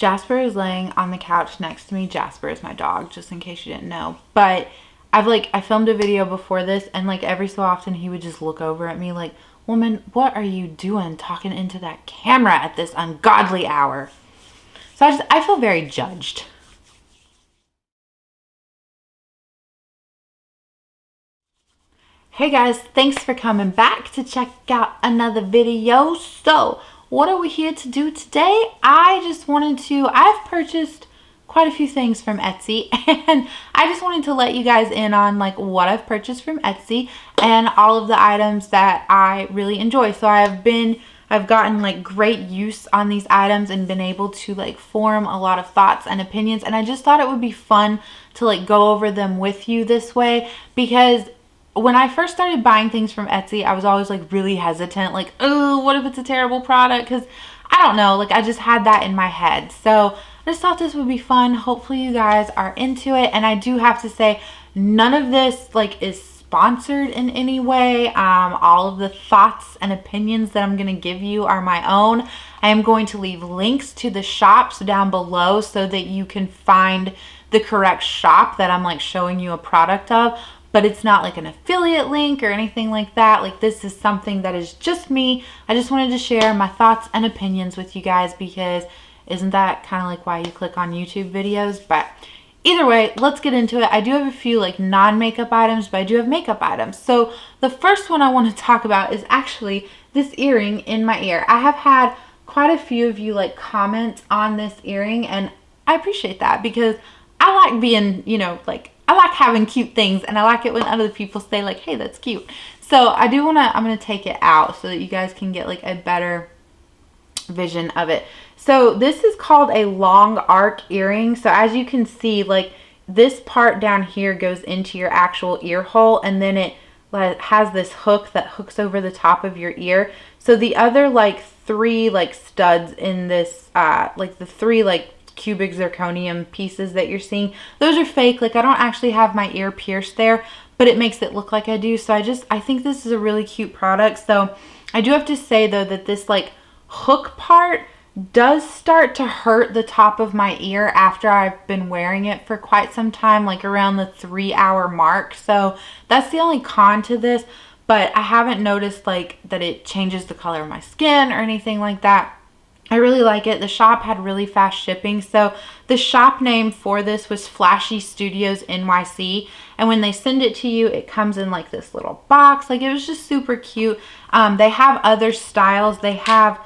Jasper is laying on the couch next to me. Jasper is my dog, just in case you didn't know. But I filmed a video before this, and like every so often he would just look over at me like, woman, what are you doing talking into that camera at this ungodly hour? So I feel very judged. Hey guys, thanks for coming back to check out another video. So what are we here to do today? I've purchased quite a few things from Etsy, and I just wanted to let you guys in on like what I've purchased from Etsy and all of the items that I really enjoy. So I've gotten like great use on these items and been able to like form a lot of thoughts and opinions, and I just thought it would be fun to like go over them with you this way, because when I first started buying things from Etsy, I was always like really hesitant, like, oh, what if it's a terrible product? Because I don't know, like I just had that in my head. So I just thought this would be fun. Hopefully you guys are into it. And I do have to say, none of this like is sponsored in any way. All of the thoughts and opinions that I'm going to give you are my own. I am going to leave links to the shops down below so that you can find the correct shop that I'm like showing you a product of. But it's not like an affiliate link or anything like that. Like, this is something that is just me. I just wanted to share my thoughts and opinions with you guys, because isn't that kind of like why you click on YouTube videos? But either way, let's get into it. I do have a few like non-makeup items, but I do have makeup items. So the first one I want to talk about is actually this earring in my ear. I have had quite a few of you like comment on this earring, and I appreciate that, because I like being, you know, like, I like having cute things, and I like it when other people say like, hey, that's cute. So I'm going to take it out so that you guys can get like a better vision of it. So this is called a long arc earring. So as you can see, like this part down here goes into your actual ear hole, and then it has this hook that hooks over the top of your ear. So the other like three like studs in this, like the three like cubic zirconium pieces that you're seeing, those are fake. Like I don't actually have my ear pierced there, but it makes it look like I do. So I think this is a really cute product. So I do have to say though that this like hook part does start to hurt the top of my ear after I've been wearing it for quite some time, like around the 3-hour mark. So that's the only con to this, but I haven't noticed like that it changes the color of my skin or anything like that. I really like it. The shop had really fast shipping. So the shop name for this was Flashy Studio NYC. And when they send it to you, it comes in like this little box. Like, it was just super cute. They have other styles. They have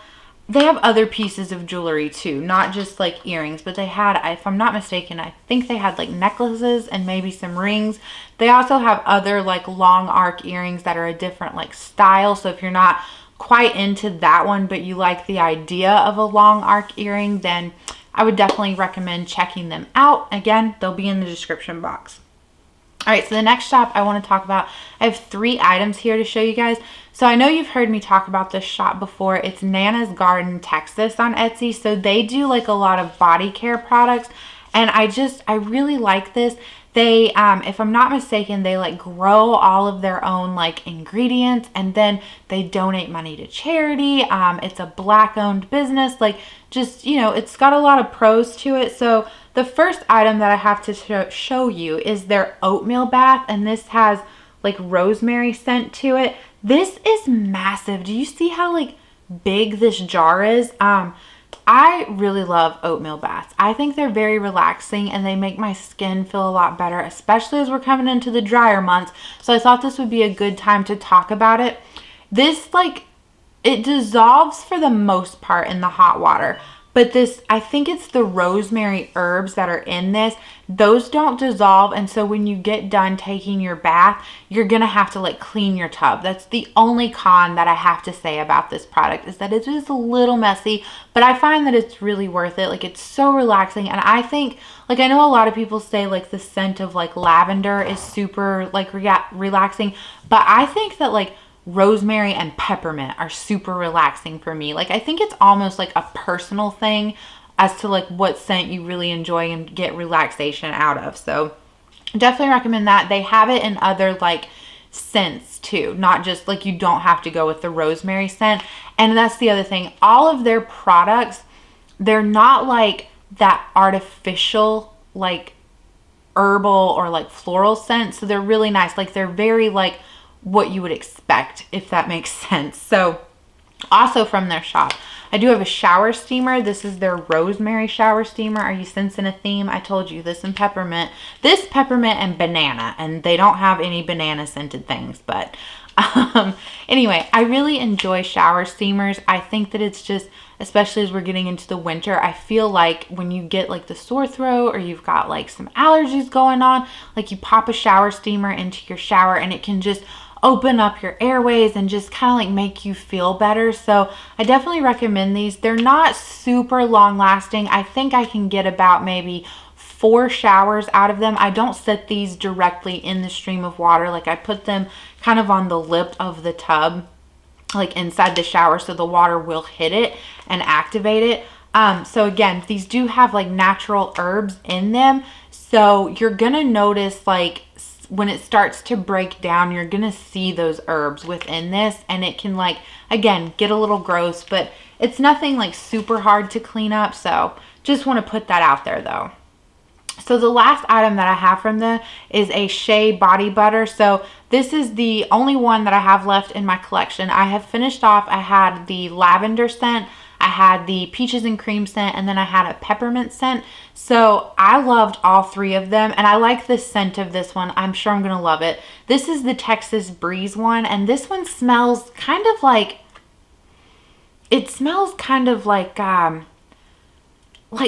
other pieces of jewelry too, not just like earrings, but they had, if I'm not mistaken, I think they had like necklaces and maybe some rings. They also have other like long arc earrings that are a different like style. So if you're not quite into that one, but you like the idea of a long arc earring, then I would definitely recommend checking them out. Again, they'll be in the description box. All right, so the next shop I want to talk about, I have 3 items here to show you guys. So I know you've heard me talk about this shop before. It's Nana's Garden, Texas on Etsy. So they do like a lot of body care products, and I really like this. They, if I'm not mistaken, they like grow all of their own like ingredients, and then they donate money to charity. It's a Black owned business. Like, just, you know, it's got a lot of pros to it. So the first item that I have to show you is their oatmeal bath, and this has like rosemary scent to it. This is massive. Do you see how like big this jar is? I really love oatmeal baths. I think they're very relaxing, and they make my skin feel a lot better, especially as we're coming into the drier months. So I thought this would be a good time to talk about it. This, like, it dissolves for the most part in the hot water. But this, I think it's the rosemary herbs that are in this. Those don't dissolve. And so when you get done taking your bath, you're going to have to like clean your tub. That's the only con that I have to say about this product, is that it is a little messy, but I find that it's really worth it. Like, it's so relaxing. And I think, like, I know a lot of people say like the scent of like lavender is super like relaxing, but I think that like rosemary and peppermint are super relaxing for me. Like, I think it's almost like a personal thing as to like what scent you really enjoy and get relaxation out of. So definitely recommend that. They have it in other like scents too, not just like, you don't have to go with the rosemary scent. And that's the other thing, all of their products, they're not like that artificial like herbal or like floral scent. So they're really nice. Like they're very like what you would expect, if that makes sense. So also from their shop, I do have a shower steamer. This is their rosemary shower steamer. Are you sensing a theme? I told you this and peppermint. This peppermint and banana, and they don't have any banana scented things, but anyway, I really enjoy shower steamers. I think that it's just, especially as we're getting into the winter, I feel like when you get like the sore throat or you've got like some allergies going on, like you pop a shower steamer into your shower and it can just open up your airways and just kind of like make you feel better. So I definitely recommend these. They're not super long lasting. I think I can get about maybe 4 showers out of them. I don't set these directly in the stream of water. Like I put them kind of on the lip of the tub, like inside the shower, so the water will hit it and activate it. So again, these do have like natural herbs in them. So you're gonna notice like when it starts to break down, you're gonna see those herbs within this, and it can like, again, get a little gross, but it's nothing like super hard to clean up. So just want to put that out there though. So the last item that I have from them is a Shea body butter. So this is the only one that I have left in my collection. I have finished off, I had the lavender scent, I had the peaches and cream scent, and then I had a peppermint scent. So I loved all 3 of them, and I like the scent of this one. I'm sure I'm going to love it. This is the Texas Breeze one, and this one smells kind of like, it smells kind of like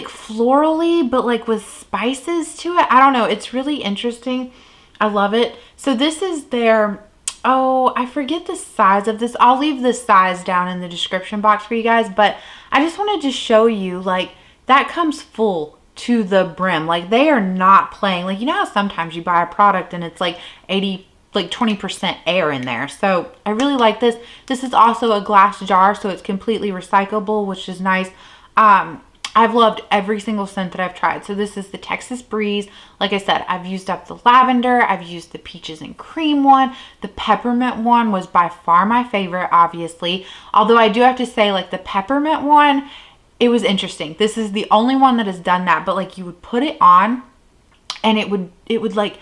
florally, but like with spices to it. I don't know. It's really interesting. I love it. So this is their, oh, I forget the size of this. I'll leave the size down in the description box for you guys, but I just wanted to show you like that comes full to the brim. Like they are not playing. Like, you know how sometimes you buy a product and it's like 20% air in there. So I really like this. This is also a glass jar, so it's completely recyclable, which is nice. I've loved every single scent that I've tried. So this is the Texas Breeze. Like I said, I've used up the lavender. I've used the peaches and cream one. The peppermint one was by far my favorite, obviously. Although I do have to say, like the peppermint one, it was interesting. This is the only one that has done that. But like you would put it on and it would like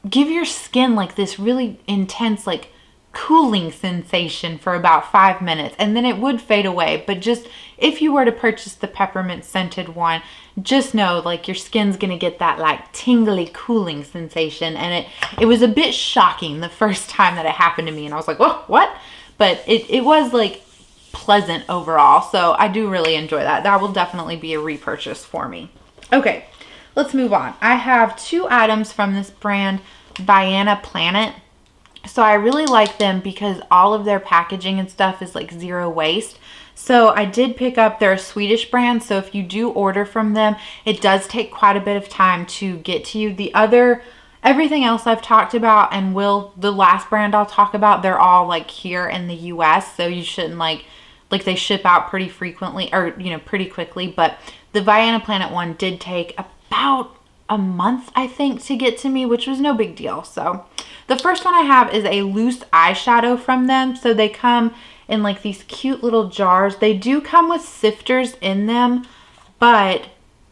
give your skin like this really intense like cooling sensation for about 5 minutes, and then it would fade away. But just if you were to purchase the peppermint scented one, just know like your skin's gonna get that like tingly cooling sensation, and it was a bit shocking the first time that it happened to me, and I was like, whoa, what? But it was like pleasant overall. So I do really enjoy that. That will definitely be a repurchase for me. Okay, let's move on. I have 2 items from this brand, Vyana Planet. So I really like them because all of their packaging and stuff is like 0 waste. So I did pick up, they're a Swedish brand. So if you do order from them, it does take quite a bit of time to get to you. Everything else I've talked about, and the last brand I'll talk about, they're all like here in the US. So you shouldn't like they ship out pretty frequently, or, you know, pretty quickly. But the Vyana Planet one did take about a month, I think, to get to me, which was no big deal. So the first one I have is a loose eyeshadow from them. So they come in like these cute little jars. They do come with sifters in them, but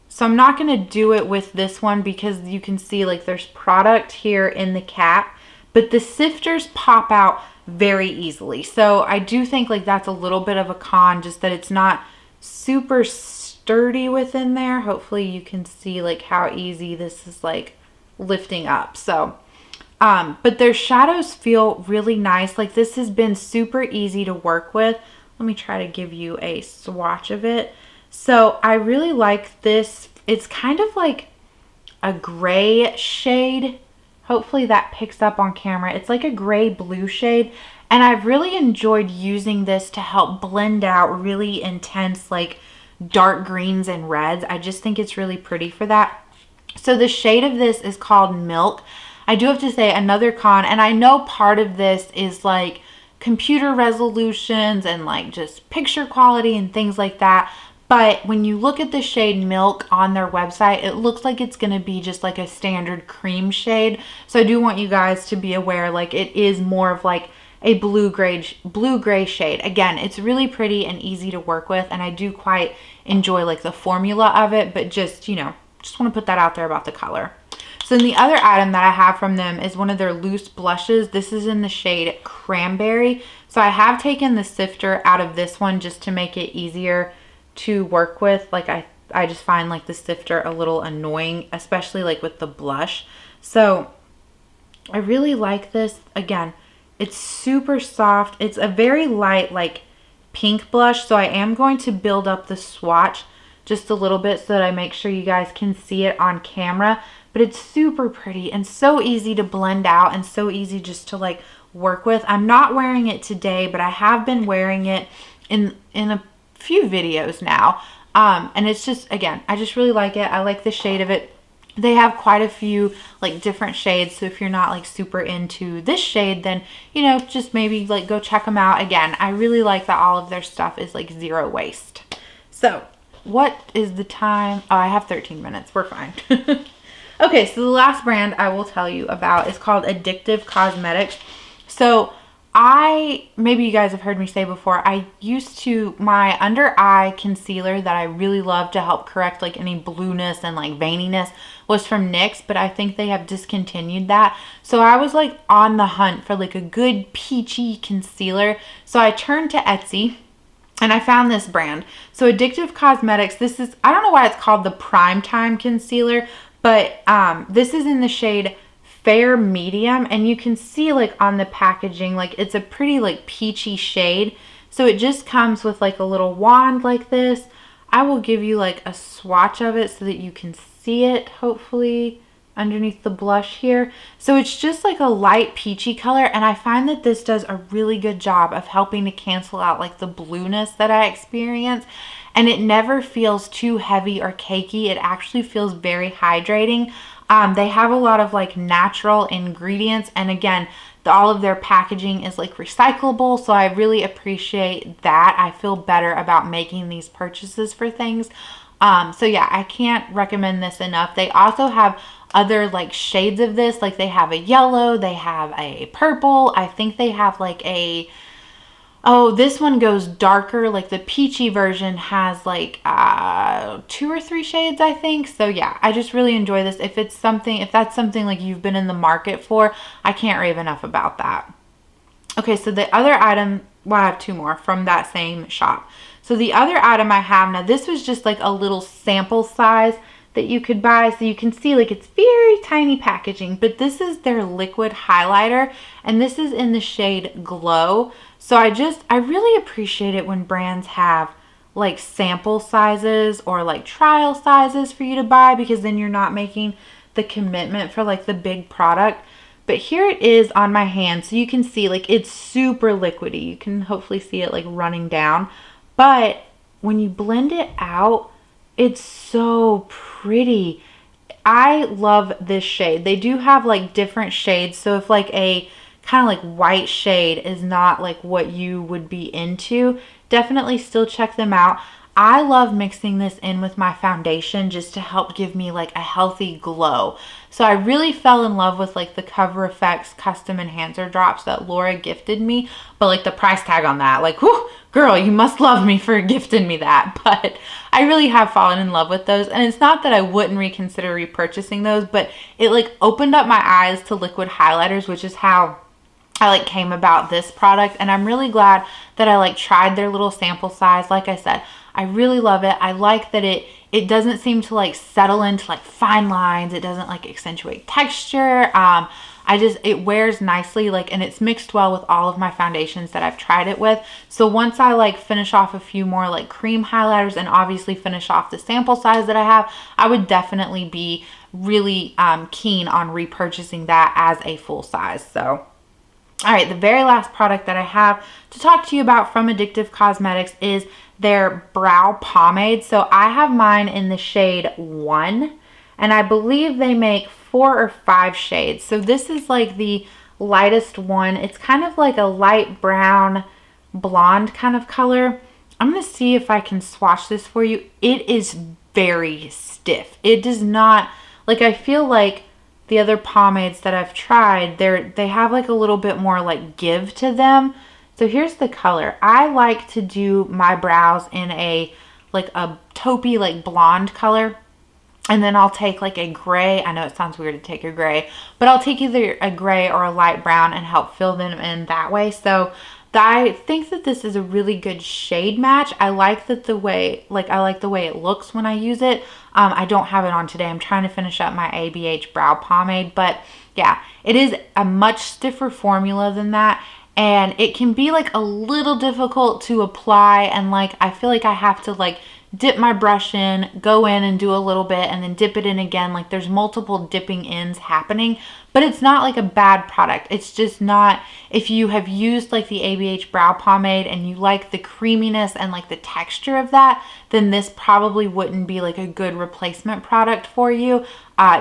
so I'm not going to do it with this one because you can see like there's product here in the cap, but the sifters pop out very easily. So I do think like that's a little bit of a con, just that it's not super sturdy within there. Hopefully you can see like how easy this is like lifting up. So but their shadows feel really nice. Like this has been super easy to work with. Let me try to give you a swatch of it. So I really like this. It's kind of like a gray shade. Hopefully that picks up on camera. It's like a gray blue shade. And I've really enjoyed using this to help blend out really intense like dark greens and reds. I just think it's really pretty for that. So the shade of this is called Milk. I do have to say another con, and I know part of this is like computer resolutions and like just picture quality and things like that. But when you look at the shade Milk on their website, it looks like it's going to be just like a standard cream shade. So I do want you guys to be aware, like it is more of like a blue-gray shade. Again, it's really pretty and easy to work with, and I do quite enjoy like the formula of it, but just, you know, just want to put that out there about the color. So then the other item that I have from them is one of their loose blushes. This is in the shade Cranberry. So I have taken the sifter out of this one just to make it easier to work with. Like I just find like the sifter a little annoying, especially like with the blush. So I really like this. Again, it's super soft. It's a very light like pink blush. So I am going to build up the swatch just a little bit so that I make sure you guys can see it on camera. But it's super pretty and so easy to blend out and so easy just to like work with. I'm not wearing it today, but I have been wearing it in a few videos now. And it's just, again, I just really like it. I like the shade of it. They have quite a few like different shades. So if you're not like super into this shade, then, you know, just maybe like go check them out. Again, I really like that all of their stuff is like zero waste. So what is the time? Oh, I have 13 minutes. We're fine. Okay, so the last brand I will tell you about is called Addictive Cosmetics. So maybe you guys have heard me say before, I used to, my under eye concealer that I really love to help correct like any blueness and like veininess was from NYX, but I think they have discontinued that. So I was like on the hunt for like a good peachy concealer. So I turned to Etsy and I found this brand. So Addictive Cosmetics, this is, I don't know why it's called the Primetime Concealer, but this is in the shade Fair Medium, and you can see like on the packaging, like it's a pretty like peachy shade. So it just comes with like a little wand like this. I will give you like a swatch of it so that you can see it, hopefully, underneath the blush here. So it's just like a light peachy color, and I find that this does a really good job of helping to cancel out like the blueness that I experience. And it never feels too heavy or cakey. It actually feels very hydrating. They have a lot of like natural ingredients, and again, all of their packaging is like recyclable, so I really appreciate that. I feel better about making these purchases for things. So yeah, I can't recommend this enough. They also have other like shades of this, like they have a yellow, they have a purple, I think they have like a, oh, this one goes darker. Like the peachy version has like 2 or 3 shades, I think. So yeah, I just really enjoy this. If that's something like you've been in the market for, I can't rave enough about that. Okay, so the other item, well, I have 2 more from that same shop. So the other item I have, now this was just like a little sample size that you could buy. So you can see like it's very tiny packaging, but this is their liquid highlighter, and this is in the shade Glow. So I really appreciate it when brands have like sample sizes or like trial sizes for you to buy, because then you're not making the commitment for like the big product. But here it is on my hand, so you can see like it's super liquidy. You can hopefully see it like running down, but when you blend it out, it's so pretty. I love this shade. They do have like different shades, so if like a kind of like white shade is not like what you would be into, definitely still check them out. I love mixing this in with my foundation just to help give me like a healthy glow. So I really fell in love with like the Cover FX custom enhancer drops that Laura gifted me, but like the price tag on that, like, whew, girl, you must love me for gifting me that. But I really have fallen in love with those, and it's not that I wouldn't reconsider repurchasing those, but it like opened up my eyes to liquid highlighters, which is how I like came about this product. And I'm really glad that I like tried their little sample size. Like I said, I really love it. I like that it doesn't seem to like settle into like fine lines. It doesn't like accentuate texture. It wears nicely, like, and it's mixed well with all of my foundations that I've tried it with. So once I like finish off a few more like cream highlighters and obviously finish off the sample size that I have, I would definitely be really keen on repurchasing that as a full size. So all right, the very last product that I have to talk to you about from Addictive Cosmetics is their brow pomade. So I have mine in the shade 1, and I believe they make 4 or 5 shades. So this is like the lightest one. It's kind of like a light brown blonde kind of color. I'm going to see if I can swatch this for you. It is very stiff. It does not, like, I feel like the other pomades that I've tried, they have like a little bit more like give to them. So here's the color. I like to do my brows in a taupey, like blonde color. And then I'll take like a gray. I know it sounds weird to take a gray, but I'll take either a gray or a light brown and help fill them in that way. So I think that this is a really good shade match. I like that I like the way it looks when I use it. I don't have it on today. I'm trying to finish up my ABH brow pomade, but yeah, it is a much stiffer formula than that. And it can be like a little difficult to apply. And like, I feel like I have to like dip my brush in, go in and do a little bit, and then dip it in again. Like there's multiple dipping ins happening, but it's not like a bad product. It's just not, if you have used like the ABH brow pomade and you like the creaminess and like the texture of that, then this probably wouldn't be like a good replacement product for you,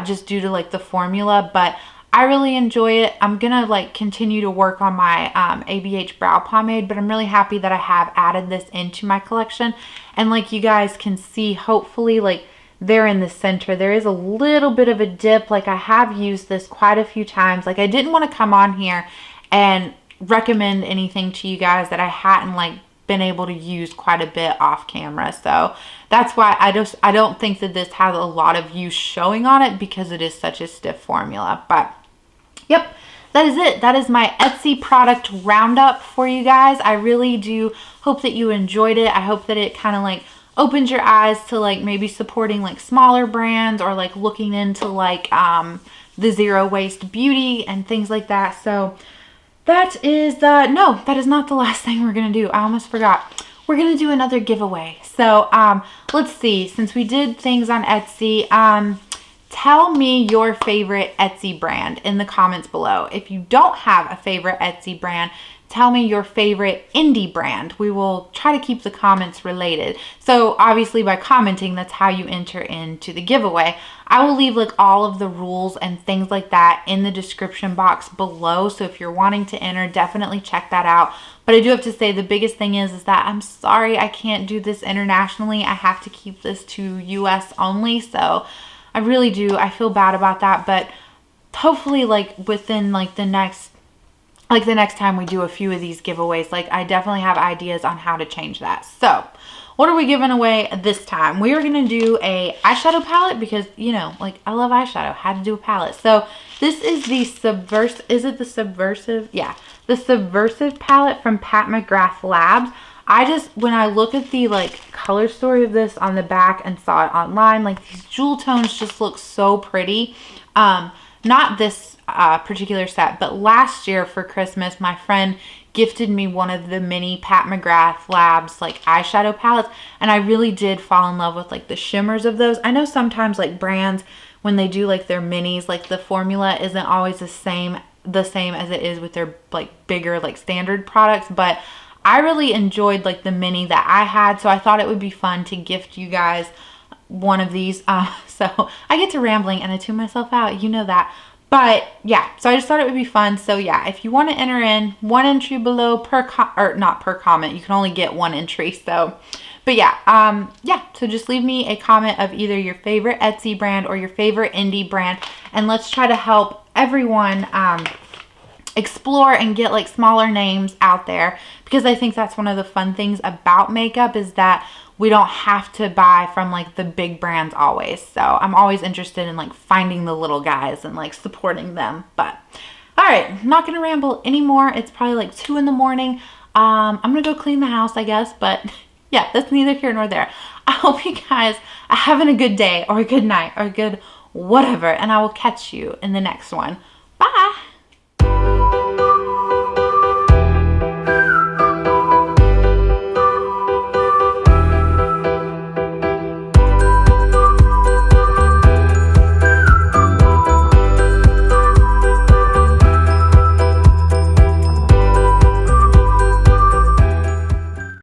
just due to like the formula. But I really enjoy it. I'm gonna like continue to work on my ABH brow pomade, but I'm really happy that I have added this into my collection. And like you guys can see, hopefully like there in the center, there is a little bit of a dip. Like I have used this quite a few times. Like I didn't want to come on here and recommend anything to you guys that I hadn't like been able to use quite a bit off camera. So that's why I don't think that this has a lot of use showing on it, because it is such a stiff formula. But yep, that is it. That is my Etsy product roundup for you guys. I really do hope that you enjoyed it. I hope that it kind of like opens your eyes to like maybe supporting like smaller brands, or like looking into like the zero waste beauty and things like that. So that is no, that is not the last thing we're gonna do. I almost forgot. We're gonna do another giveaway. So let's see, since we did things on Etsy, tell me your favorite Etsy brand in the comments below. If you don't have a favorite Etsy brand, tell me your favorite indie brand. We will try to keep the comments related. So obviously by commenting, that's how you enter into the giveaway. I will leave like all of the rules and things like that in the description box below. So if you're wanting to enter, definitely check that out. But I do have to say, the biggest thing is that I'm sorry I can't do this internationally. I have to keep this to US only. So I really do. I feel bad about that, but hopefully like within like the next time we do a few of these giveaways, like I definitely have ideas on how to change that. So what are we giving away this time? We are going to do a eyeshadow palette, because you know, like I love eyeshadow. Had to do a palette. So this is the Subversive? Yeah, the Subversive palette from Pat McGrath Labs. When I look at the like color story of this on the back and saw it online, like these jewel tones just look so pretty. Not this particular set, but last year for Christmas, my friend gifted me one of the mini Pat McGrath Labs like eyeshadow palettes, and I really did fall in love with like the shimmers of those. I know sometimes like brands, when they do like their minis, like the formula isn't always the same as it is with their like bigger like standard products, but I really enjoyed like the mini that I had, so I thought it would be fun to gift you guys one of these. So I get to rambling and I tune myself out, you know that. But yeah, so I just thought it would be fun. So yeah, if you want to enter in, one entry below per not per comment, you can only get one entry. So, but yeah, so just leave me a comment of either your favorite Etsy brand or your favorite indie brand, and let's try to help everyone explore and get like smaller names out there, because I think that's one of the fun things about makeup, is that we don't have to buy from like the big brands always. So I'm always interested in like finding the little guys and like supporting them. But all right, I'm not gonna ramble anymore. It's probably like 2 in the morning. I'm gonna go clean the house, I guess, but yeah, that's neither here nor there. I hope you guys are having a good day or a good night or a good whatever, and I will catch you in the next one. Bye.